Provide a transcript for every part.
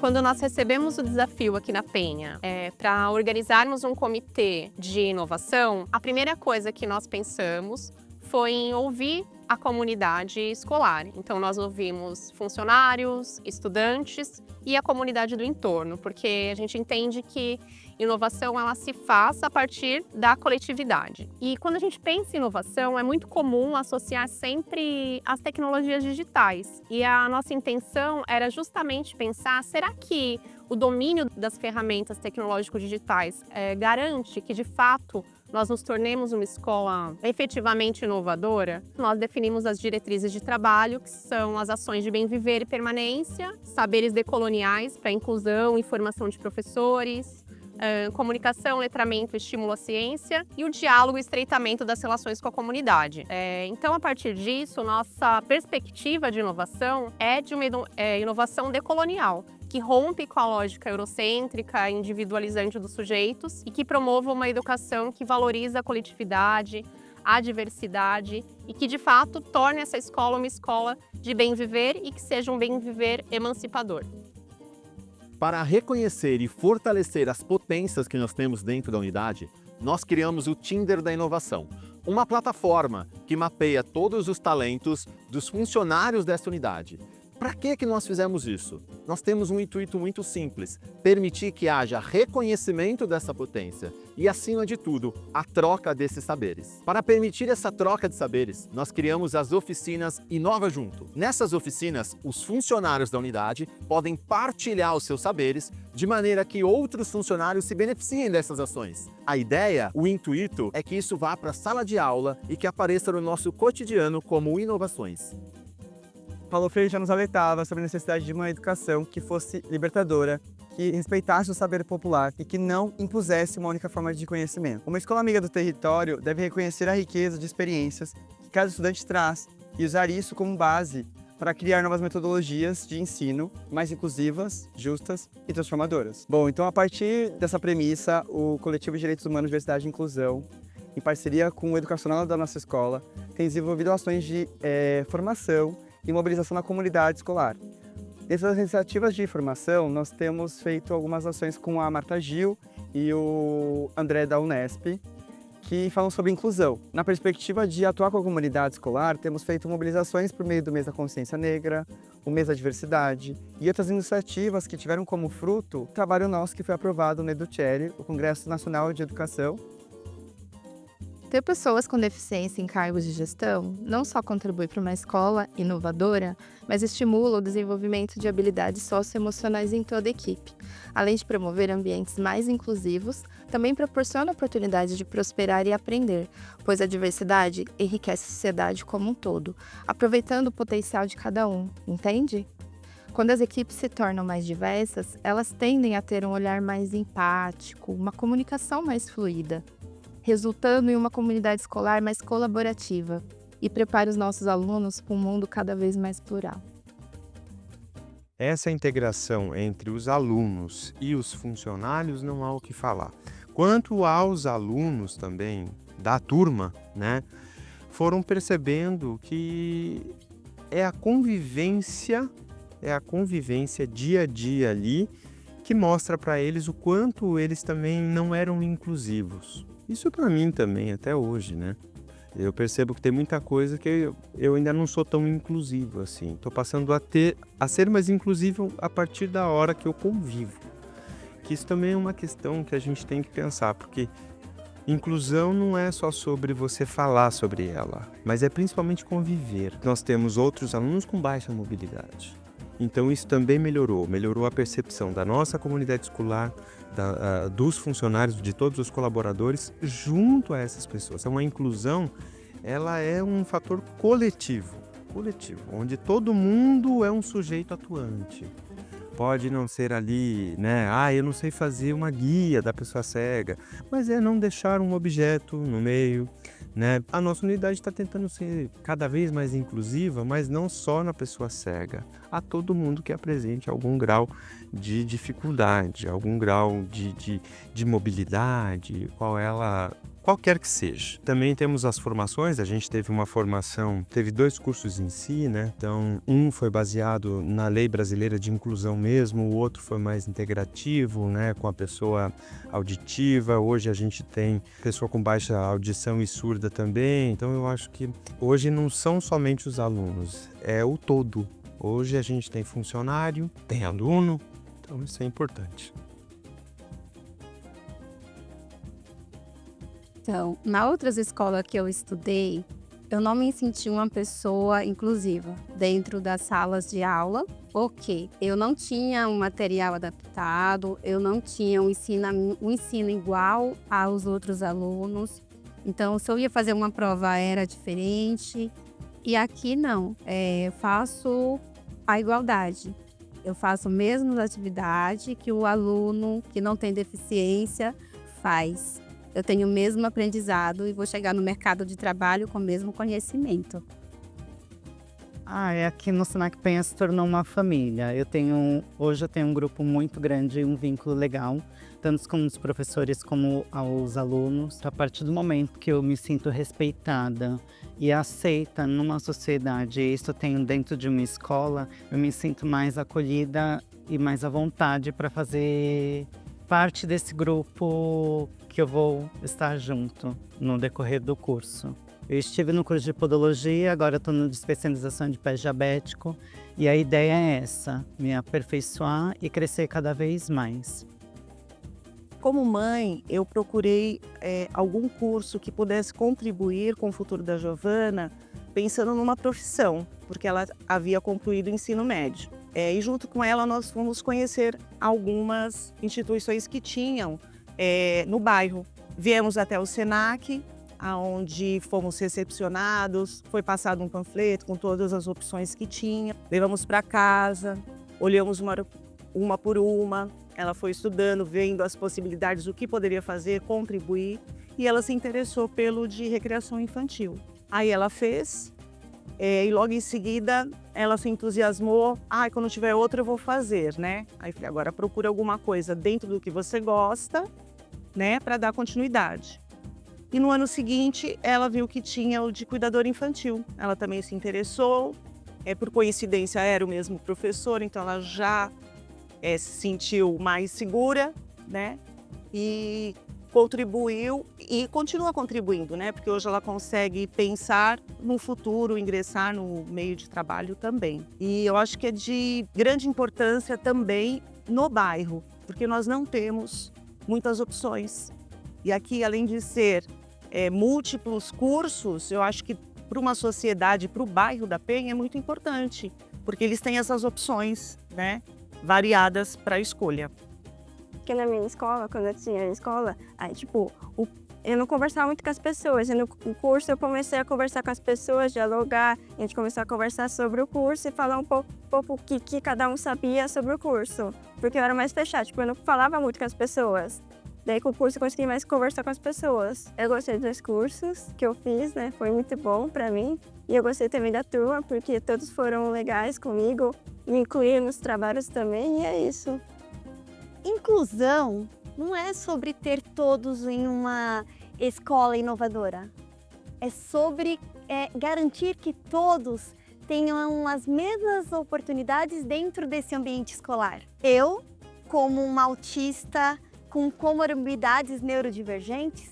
Quando nós recebemos o desafio aqui na Penha para organizarmos um comitê de inovação, a primeira coisa que nós pensamos foi em ouvir a comunidade escolar. Então, nós ouvimos funcionários, estudantes e a comunidade do entorno, porque a gente entende que inovação ela se faz a partir da coletividade. E quando a gente pensa em inovação, é muito comum associar sempre as tecnologias digitais. E a nossa intenção era justamente pensar, será que o domínio das ferramentas tecnológicas digitais garante que, de fato, nós nos tornemos uma escola efetivamente inovadora? Nós definimos as diretrizes de trabalho, que são as ações de bem viver e permanência, saberes decoloniais para inclusão e formação de professores, comunicação, letramento, estímulo à ciência e o diálogo e estreitamento das relações com a comunidade. Então, a partir disso, nossa perspectiva de inovação é de uma inovação decolonial, que rompe com a lógica eurocêntrica e individualizante dos sujeitos e que promova uma educação que valoriza a coletividade, a diversidade e que, de fato, torne essa escola uma escola de bem viver e que seja um bem viver emancipador. Para reconhecer e fortalecer as potências que nós temos dentro da unidade, nós criamos o Tinder da Inovação, uma plataforma que mapeia todos os talentos dos funcionários desta unidade. Para que nós fizemos isso? Nós temos um intuito muito simples: permitir que haja reconhecimento dessa potência e, acima de tudo, a troca desses saberes. Para permitir essa troca de saberes, nós criamos as oficinas Inova Junto. Nessas oficinas, os funcionários da unidade podem partilhar os seus saberes de maneira que outros funcionários se beneficiem dessas ações. A ideia, o intuito, é que isso vá para a sala de aula e que apareça no nosso cotidiano como inovações. Paulo Freire já nos alertava sobre a necessidade de uma educação que fosse libertadora, que respeitasse o saber popular e que não impusesse uma única forma de conhecimento. Uma escola amiga do território deve reconhecer a riqueza de experiências que cada estudante traz e usar isso como base para criar novas metodologias de ensino mais inclusivas, justas e transformadoras. Bom, então a partir dessa premissa, o Coletivo de Direitos Humanos, Diversidade e Inclusão, em parceria com o educacional da nossa escola, tem desenvolvido ações de formação e mobilização na comunidade escolar. Dessas iniciativas de formação, nós temos feito algumas ações com a Marta Gil e o André da Unesp, que falam sobre inclusão. Na perspectiva de atuar com a comunidade escolar, temos feito mobilizações por meio do Mês da Consciência Negra, o Mês da Diversidade e outras iniciativas que tiveram como fruto o trabalho nosso que foi aprovado no EduChere, o Congresso Nacional de Educação. Ter pessoas com deficiência em cargos de gestão não só contribui para uma escola inovadora, mas estimula o desenvolvimento de habilidades socioemocionais em toda a equipe. Além de promover ambientes mais inclusivos, também proporciona oportunidade de prosperar e aprender, pois a diversidade enriquece a sociedade como um todo, aproveitando o potencial de cada um, entende? Quando as equipes se tornam mais diversas, elas tendem a ter um olhar mais empático, uma comunicação mais fluida, resultando em uma comunidade escolar mais colaborativa e prepara os nossos alunos para um mundo cada vez mais plural. Essa integração entre os alunos e os funcionários não há o que falar. Quanto aos alunos também da turma, foram percebendo que é a convivência dia a dia ali que mostra para eles o quanto eles também não eram inclusivos. Isso para mim também, até hoje, Eu percebo que tem muita coisa que eu ainda não sou tão inclusivo assim. Estou passando a ser mais inclusivo a partir da hora que eu convivo. Que isso também é uma questão que a gente tem que pensar, porque inclusão não é só sobre você falar sobre ela, mas é principalmente conviver. Nós temos outros alunos com baixa mobilidade. Então isso também melhorou a percepção da nossa comunidade escolar, dos funcionários, de todos os colaboradores, junto a essas pessoas. Então a inclusão, ela é um fator coletivo, onde todo mundo é um sujeito atuante. Pode não ser ali, eu não sei fazer uma guia da pessoa cega, mas é não deixar um objeto no meio, A nossa unidade está tentando ser cada vez mais inclusiva, mas não só na pessoa cega, a todo mundo que apresente algum grau de dificuldade, algum grau de mobilidade, qual ela qualquer que seja. Também temos as formações, a gente teve uma formação, teve 2 cursos em si, né? Então, um foi baseado na lei brasileira de inclusão mesmo, o outro foi mais integrativo, né? Com a pessoa auditiva. Hoje a gente tem pessoa com baixa audição e surda também. Então, eu acho que hoje não são somente os alunos, é o todo. Hoje a gente tem funcionário, tem aluno, então isso é importante. Então, na outras escolas que eu estudei, eu não me senti uma pessoa inclusiva dentro das salas de aula, porque eu não tinha um material adaptado, eu não tinha um ensino igual aos outros alunos. Então, se eu ia fazer uma prova, era diferente. E aqui não, faço a igualdade. Eu faço a mesma atividade que o aluno que não tem deficiência faz. Eu tenho o mesmo aprendizado e vou chegar no mercado de trabalho com o mesmo conhecimento. Aqui no Senac Penha se tornou uma família. Hoje eu tenho um grupo muito grande e um vínculo legal, tanto com os professores como aos alunos. A partir do momento que eu me sinto respeitada e aceita numa sociedade, e isso eu tenho dentro de uma escola, eu me sinto mais acolhida e mais à vontade para fazer parte desse grupo que eu vou estar junto no decorrer do curso. Eu estive no curso de podologia, agora estou na especialização de pé diabético e a ideia é essa, me aperfeiçoar e crescer cada vez mais. Como mãe, eu procurei algum curso que pudesse contribuir com o futuro da Giovana, pensando numa profissão, porque ela havia concluído o ensino médio. E junto com ela nós fomos conhecer algumas instituições que tinham no bairro. Viemos até o Senac, onde fomos recepcionados, foi passado um panfleto com todas as opções que tinha. Levamos para casa, olhamos uma por uma, ela foi estudando, vendo as possibilidades, o que poderia fazer, contribuir, e ela se interessou pelo de recreação infantil. Aí ela fez, e logo em seguida ela se entusiasmou, quando tiver outra eu vou fazer, né? Aí falei, agora procura alguma coisa dentro do que você gosta, né, para dar continuidade. E no ano seguinte, ela viu que tinha o de cuidador infantil. Ela também se interessou, por coincidência era o mesmo professor, então ela já se sentiu mais segura, né? E contribuiu e continua contribuindo, né? Porque hoje ela consegue pensar no futuro, ingressar no meio de trabalho também. E eu acho que é de grande importância também no bairro, porque nós não temos muitas opções. E aqui, além de ser múltiplos cursos, eu acho que para uma sociedade, para o bairro da Penha, é muito importante, porque eles têm essas opções, né, variadas para a escolha. Porque na minha escola, quando eu tinha escola, aí, eu não conversava muito com as pessoas. E no curso eu comecei a conversar com as pessoas, dialogar, a gente começou a conversar sobre o curso e falar um pouco o que cada um sabia sobre o curso. Porque eu era mais fechada, eu não falava muito com as pessoas. Daí com o curso eu consegui mais conversar com as pessoas. Eu gostei dos cursos que eu fiz, né? Foi muito bom pra mim. E eu gostei também da turma, porque todos foram legais comigo, me incluíram nos trabalhos também, e é isso. Inclusão não é sobre ter todos em uma escola inovadora. É sobre garantir que todos tenham as mesmas oportunidades dentro desse ambiente escolar. Eu, como uma autista com comorbidades neurodivergentes,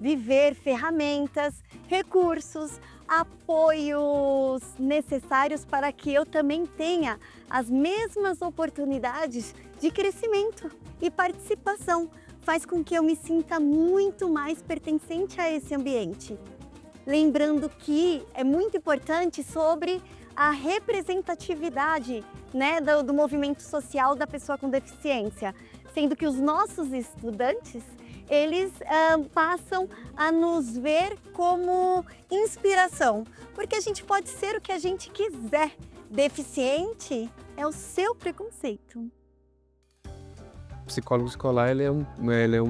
viver ferramentas, recursos, apoios necessários para que eu também tenha as mesmas oportunidades de crescimento e participação, faz com que eu me sinta muito mais pertencente a esse ambiente. Lembrando que é muito importante sobre a representatividade, né, do movimento social da pessoa com deficiência, sendo que os nossos estudantes, eles passam a nos ver como inspiração, porque a gente pode ser o que a gente quiser. Deficiente é o seu preconceito. O psicólogo escolar ele é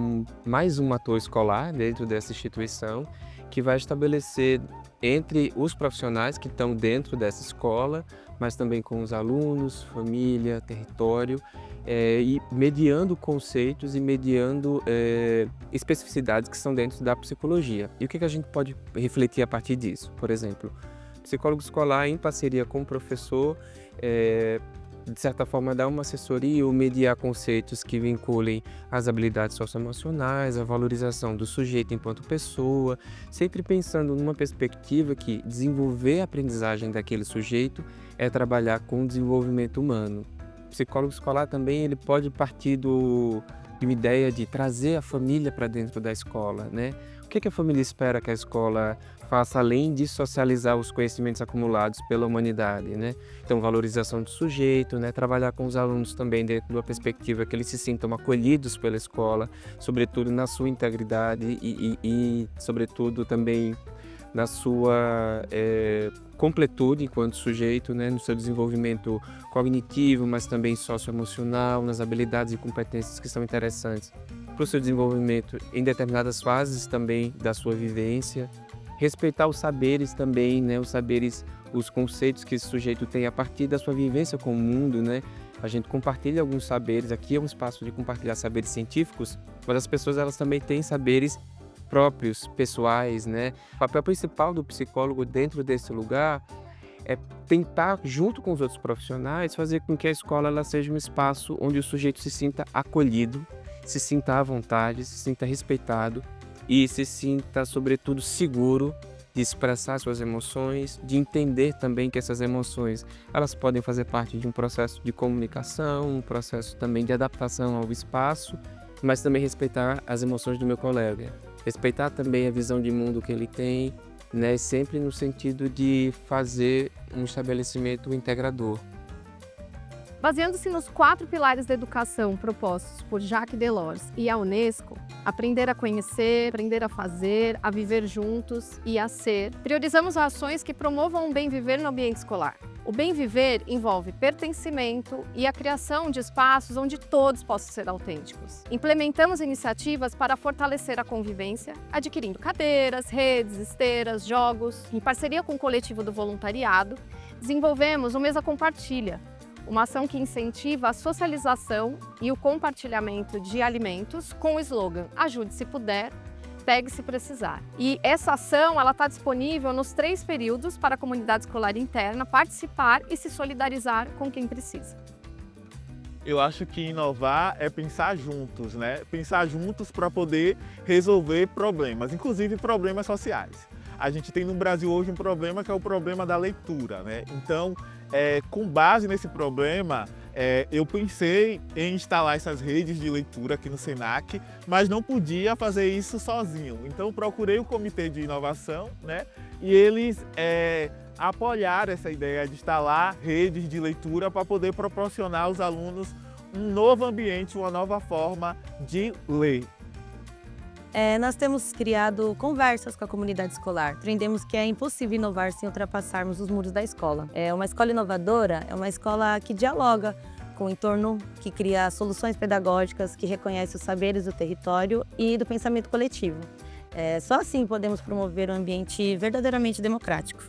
mais um ator escolar dentro dessa instituição que vai estabelecer entre os profissionais que estão dentro dessa escola, mas também com os alunos, família, território, e mediando conceitos e mediando especificidades que são dentro da psicologia. E o que a gente pode refletir a partir disso? Por exemplo, psicólogo escolar em parceria com o professor, de certa forma, dar uma assessoria ou mediar conceitos que vinculem as habilidades socioemocionais, a valorização do sujeito enquanto pessoa, sempre pensando numa perspectiva que desenvolver a aprendizagem daquele sujeito é trabalhar com o desenvolvimento humano. O psicólogo escolar também ele pode partir de uma ideia de trazer a família para dentro da escola, né? O que a família espera que a escola faça além de socializar os conhecimentos acumulados pela humanidade, né? Então, valorização do sujeito, né? Trabalhar com os alunos também dentro de uma perspectiva que eles se sintam acolhidos pela escola, sobretudo na sua integridade e sobretudo, também na sua completude enquanto sujeito, né? No seu desenvolvimento cognitivo, mas também socioemocional, nas habilidades e competências que são interessantes para o seu desenvolvimento em determinadas fases também da sua vivência. Respeitar os saberes também, né? Os saberes, os conceitos que esse sujeito tem a partir da sua vivência com o mundo, né? A gente compartilha alguns saberes, aqui é um espaço de compartilhar saberes científicos, mas as pessoas elas também têm saberes próprios, pessoais, né? O papel principal do psicólogo dentro desse lugar é tentar, junto com os outros profissionais, fazer com que a escola ela seja um espaço onde o sujeito se sinta acolhido, se sinta à vontade, se sinta respeitado e se sinta, sobretudo, seguro de expressar suas emoções, de entender também que essas emoções elas podem fazer parte de um processo de comunicação, um processo também de adaptação ao espaço, mas também respeitar as emoções do meu colega, respeitar também a visão de mundo que ele tem, né, sempre no sentido de fazer um estabelecimento integrador. Baseando-se nos 4 pilares da educação propostos por Jacques Delors e a Unesco, aprender a conhecer, aprender a fazer, a viver juntos e a ser, priorizamos ações que promovam o bem viver no ambiente escolar. O bem viver envolve pertencimento e a criação de espaços onde todos possam ser autênticos. Implementamos iniciativas para fortalecer a convivência, adquirindo cadeiras, redes, esteiras, jogos. Em parceria com o coletivo do voluntariado, desenvolvemos o Mesa Compartilha, uma ação que incentiva a socialização e o compartilhamento de alimentos com o slogan "Ajude se puder, pegue se precisar". E essa ação está disponível nos 3 períodos para a comunidade escolar interna participar e se solidarizar com quem precisa. Eu acho que inovar é pensar juntos, né? Pensar juntos para poder resolver problemas, inclusive problemas sociais. A gente tem no Brasil hoje um problema que é o problema da leitura, né? Então, com base nesse problema, eu pensei em instalar essas redes de leitura aqui no SENAC, mas não podia fazer isso sozinho. Então, procurei o Comitê de Inovação, né? E eles apoiaram essa ideia de instalar redes de leitura para poder proporcionar aos alunos um novo ambiente, uma nova forma de ler. Nós temos criado conversas com a comunidade escolar. Aprendemos que é impossível inovar sem ultrapassarmos os muros da escola. Uma escola inovadora é uma escola que dialoga com o entorno, que cria soluções pedagógicas, que reconhece os saberes do território e do pensamento coletivo. Só assim podemos promover um ambiente verdadeiramente democrático.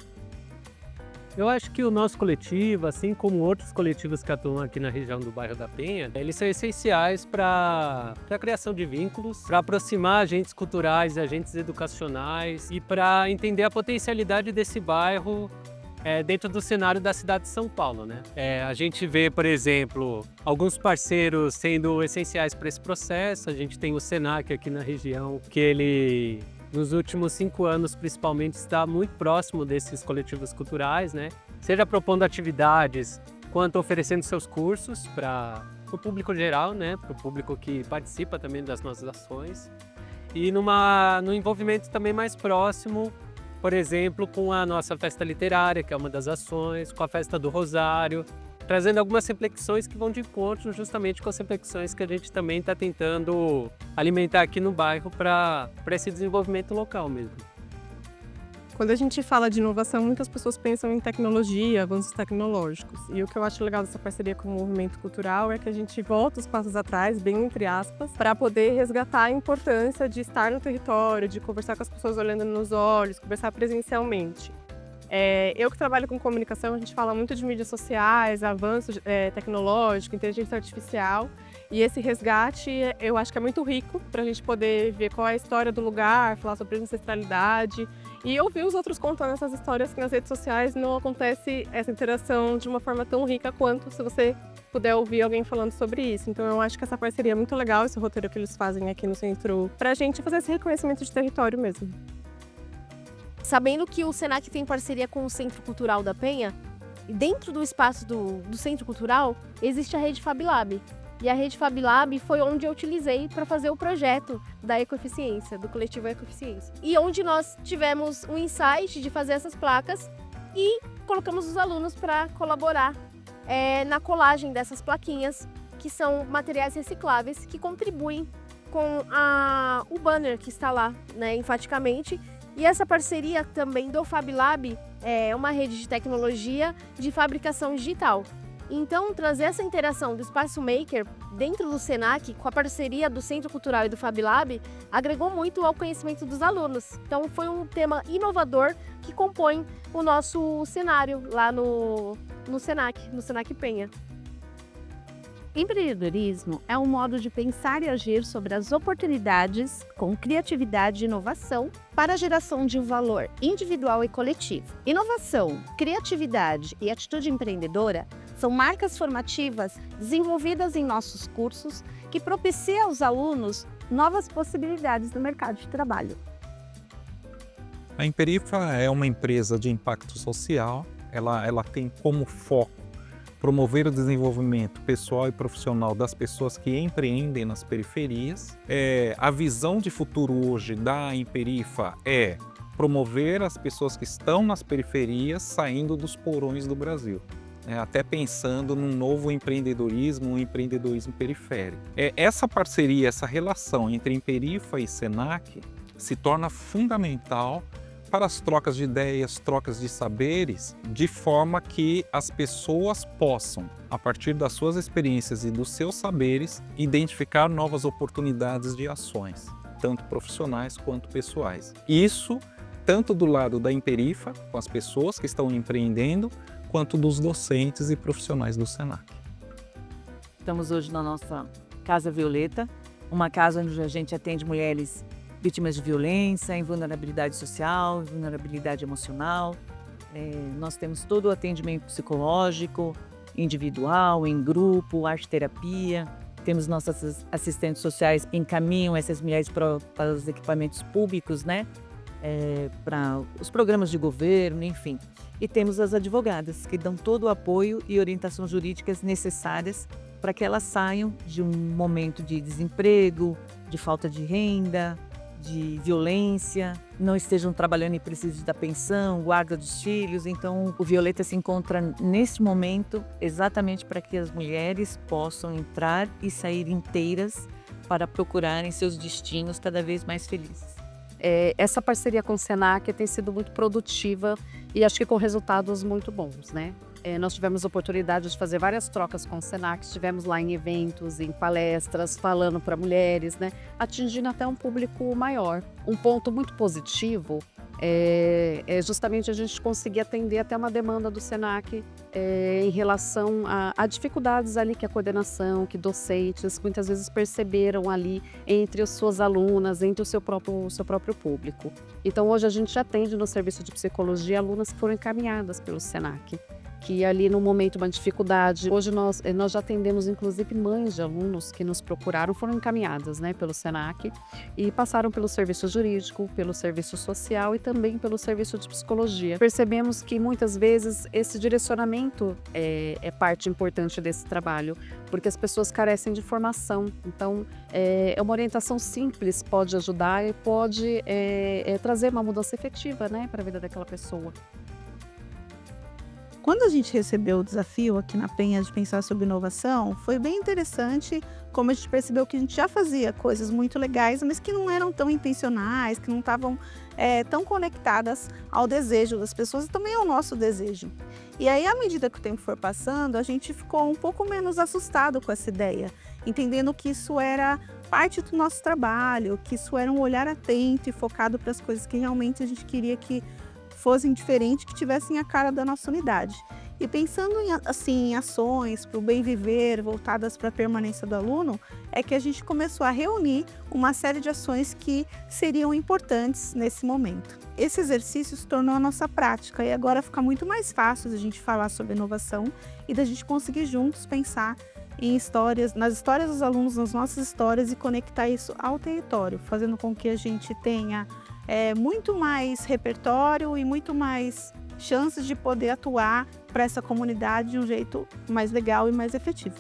Eu acho que o nosso coletivo, assim como outros coletivos que atuam aqui na região do bairro da Penha, eles são essenciais para a criação de vínculos, para aproximar agentes culturais e agentes educacionais e para entender a potencialidade desse bairro dentro do cenário da cidade de São Paulo, né? A gente vê, por exemplo, alguns parceiros sendo essenciais para esse processo. A gente tem o SENAC aqui na região, que ele, nos últimos 5 anos, principalmente, está muito próximo desses coletivos culturais, né? Seja propondo atividades, quanto oferecendo seus cursos para o público geral, né? Para o público que participa também das nossas ações. E no envolvimento também mais próximo, por exemplo, com a nossa festa literária, que é uma das ações, com a festa do Rosário, trazendo algumas reflexões que vão de encontro justamente com as reflexões que a gente também está tentando alimentar aqui no bairro para esse desenvolvimento local mesmo. Quando a gente fala de inovação, muitas pessoas pensam em tecnologia, avanços tecnológicos. E o que eu acho legal dessa parceria com o movimento cultural é que a gente volta os passos atrás, bem entre aspas, para poder resgatar a importância de estar no território, de conversar com as pessoas olhando nos olhos, conversar presencialmente. Eu que trabalho com comunicação, a gente fala muito de mídias sociais, avanço tecnológico, inteligência artificial. E esse resgate, eu acho que é muito rico para a gente poder ver qual é a história do lugar, falar sobre ancestralidade e ouvir os outros contando essas histórias que nas redes sociais não acontece essa interação de uma forma tão rica quanto se você puder ouvir alguém falando sobre isso. Então eu acho que essa parceria é muito legal, esse roteiro que eles fazem aqui no centro, para a gente fazer esse reconhecimento de território mesmo. Sabendo que o Senac tem parceria com o Centro Cultural da Penha, dentro do espaço do Centro Cultural existe a Rede FabLab. E a Rede FabLab foi onde eu utilizei para fazer o projeto da Ecoeficiência, do coletivo Ecoeficiência. E onde nós tivemos um insight de fazer essas placas e colocamos os alunos para colaborar na colagem dessas plaquinhas, que são materiais recicláveis que contribuem com o banner que está lá, né, enfaticamente. E essa parceria também do FabLab é uma rede de tecnologia de fabricação digital. Então, trazer essa interação do Espaço Maker dentro do Senac, com a parceria do Centro Cultural e do FabLab, agregou muito ao conhecimento dos alunos. Então, foi um tema inovador que compõe o nosso cenário lá no Senac Penha. Empreendedorismo é um modo de pensar e agir sobre as oportunidades com criatividade e inovação para a geração de um valor individual e coletivo. Inovação, criatividade e atitude empreendedora são marcas formativas desenvolvidas em nossos cursos que propiciam aos alunos novas possibilidades no mercado de trabalho. A Emperifa é uma empresa de impacto social, ela tem como foco promover o desenvolvimento pessoal e profissional das pessoas que empreendem nas periferias. A visão de futuro hoje da Emperifa é promover as pessoas que estão nas periferias saindo dos porões do Brasil, até pensando num novo empreendedorismo, um empreendedorismo periférico. Essa parceria, essa relação entre Emperifa e Senac se torna fundamental para as trocas de ideias, trocas de saberes, de forma que as pessoas possam, a partir das suas experiências e dos seus saberes, identificar novas oportunidades de ações, tanto profissionais quanto pessoais. Isso tanto do lado da Emperifa, com as pessoas que estão empreendendo, quanto dos docentes e profissionais do Senac. Estamos hoje na nossa Casa Violeta, uma casa onde a gente atende mulheres vítimas de violência, em vulnerabilidade social, vulnerabilidade emocional. Nós temos todo o atendimento psicológico, individual, em grupo, arte-terapia. Temos nossas assistentes sociais que encaminham essas mulheres para os equipamentos públicos, né? Para os programas de governo, enfim. E temos as advogadas, que dão todo o apoio e orientações jurídicas necessárias para que elas saiam de um momento de desemprego, de falta de renda, de violência, não estejam trabalhando e precisem da pensão, guarda dos filhos. Então, o Violeta se encontra nesse momento exatamente para que as mulheres possam entrar e sair inteiras para procurarem seus destinos cada vez mais felizes. Essa parceria com o Senac tem sido muito produtiva e acho que com resultados muito bons, né? Nós tivemos a oportunidade de fazer várias trocas com o Senac, estivemos lá em eventos, em palestras, falando para mulheres, né? Atingindo até um público maior. Um ponto muito positivo é justamente a gente conseguir atender até uma demanda do Senac em relação a dificuldades ali que a coordenação, que docentes muitas vezes perceberam ali entre as suas alunas, entre o seu próprio público. Então hoje a gente atende no serviço de psicologia alunas que foram encaminhadas pelo Senac, que ali no momento uma dificuldade, hoje nós já atendemos inclusive mães de alunos que nos procuraram, foram encaminhadas, né, pelo Senac e passaram pelo serviço jurídico, pelo serviço social e também pelo serviço de psicologia. Percebemos que muitas vezes esse direcionamento é parte importante desse trabalho, porque as pessoas carecem de formação, então uma orientação simples pode ajudar e pode trazer uma mudança efetiva, né, para a vida daquela pessoa. Quando a gente recebeu o desafio aqui na Penha de pensar sobre inovação, foi bem interessante como a gente percebeu que a gente já fazia coisas muito legais, mas que não eram tão intencionais, que não estavam tão conectadas ao desejo das pessoas e também ao nosso desejo. E aí, à medida que o tempo foi passando, a gente ficou um pouco menos assustado com essa ideia, entendendo que isso era parte do nosso trabalho, que isso era um olhar atento e focado para as coisas que realmente a gente queria que fossem diferentes, que tivessem a cara da nossa unidade. E pensando em ações para o bem viver, voltadas para a permanência do aluno, é que a gente começou a reunir uma série de ações que seriam importantes nesse momento. Esse exercício se tornou a nossa prática e agora fica muito mais fácil a gente falar sobre inovação e da gente conseguir juntos pensar em histórias, nas histórias dos alunos, nas nossas histórias e conectar isso ao território, fazendo com que a gente tenha muito mais repertório e muito mais chances de poder atuar para essa comunidade de um jeito mais legal e mais efetivo.